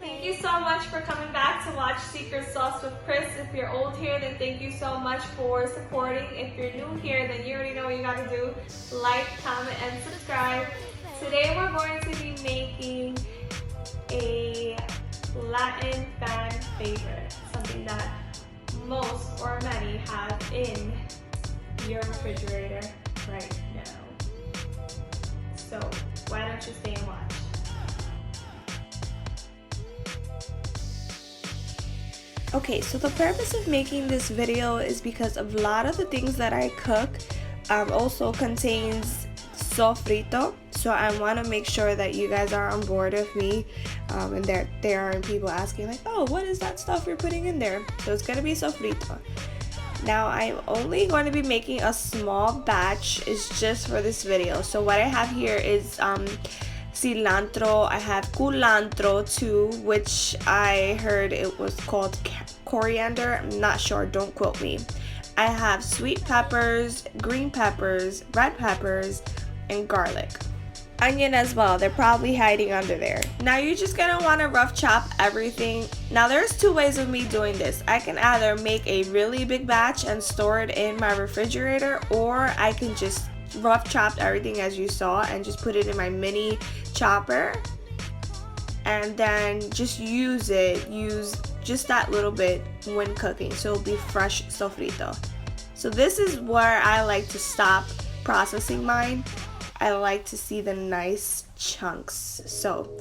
Thank you so much for coming back to watch Secret Sauce with Chris. If you're old here, then thank you so much for supporting. If you're new here, then you already know what you gotta do. Like, comment, and subscribe. Today we're going to be making a Latin fan favorite. Something that most or many have in your refrigerator right now. So why don't you stay and watch? Okay, so the purpose of making this video is because a lot of the things that I cook also contains sofrito. So I want to make sure that you guys are on board with me, and there aren't people asking like, oh, what is that stuff you're putting in there? So it's going to be sofrito. Now I'm only going to be making a small batch. It's just for this video. So what I have here is cilantro. I have culantro too, which I heard it was called coriander. I'm not sure, don't quote me. I have sweet peppers, green peppers, red peppers, and garlic. Onion as well, they're probably hiding under there. Now you're just gonna want to rough chop everything. Now there's two ways of me doing this. I can either make a really big batch and store it in my refrigerator, or I can just rough chop everything as you saw and just put it in my mini chopper and then just use just that little bit when cooking, so it'll be fresh sofrito. So this is where I like to stop processing mine. I like to see the nice chunks. So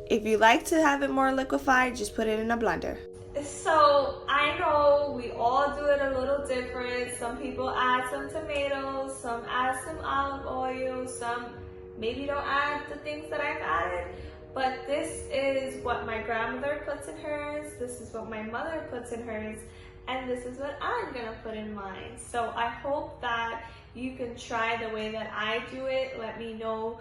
if you like to have it more liquefied, just put it in a blender. So I know we all do it a little different. Some people add some tomatoes, some add some olive oil, some maybe don't add the things that I've added. But this is what my grandmother puts in hers, this is what my mother puts in hers, and this is what I'm gonna put in mine. So I hope that you can try the way that I do it. Let me know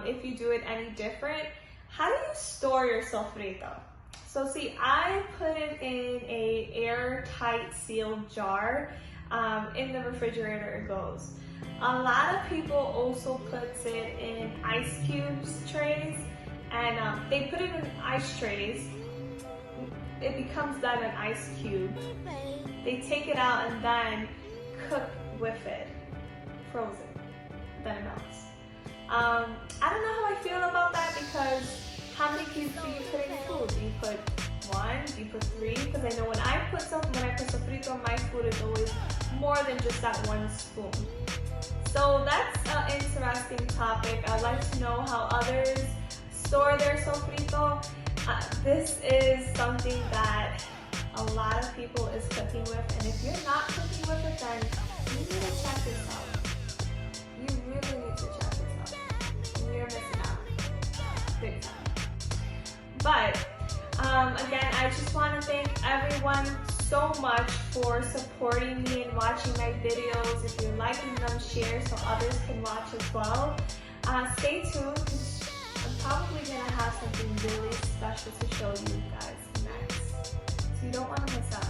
if you do it any different. How do you store your sofrito? So see, I put it in a airtight sealed jar. In the refrigerator it goes. A lot of people also puts it in ice cubes trays, and they put it in ice trays. It becomes then an ice cube. They take it out and then cook with it, frozen, then it melts. I don't know how I feel about that, because how many cubes do you put in food? Do you put one? Do you put three? Because I know when I put sofrito in my food, it's always more than just that one spoon. So that's an interesting topic. I'd like to know how others store their sofrito. This is something that a lot of people is cooking with, and if you're not cooking with it, then you need to check this out. You really need to check this out. You're missing out, big time. But again, I just want to thank everyone so much for supporting me and watching my videos. If you're liking them, share so others can watch as well. Stay tuned, because I'm probably going to have something really special to show you guys next. So you don't want to miss out.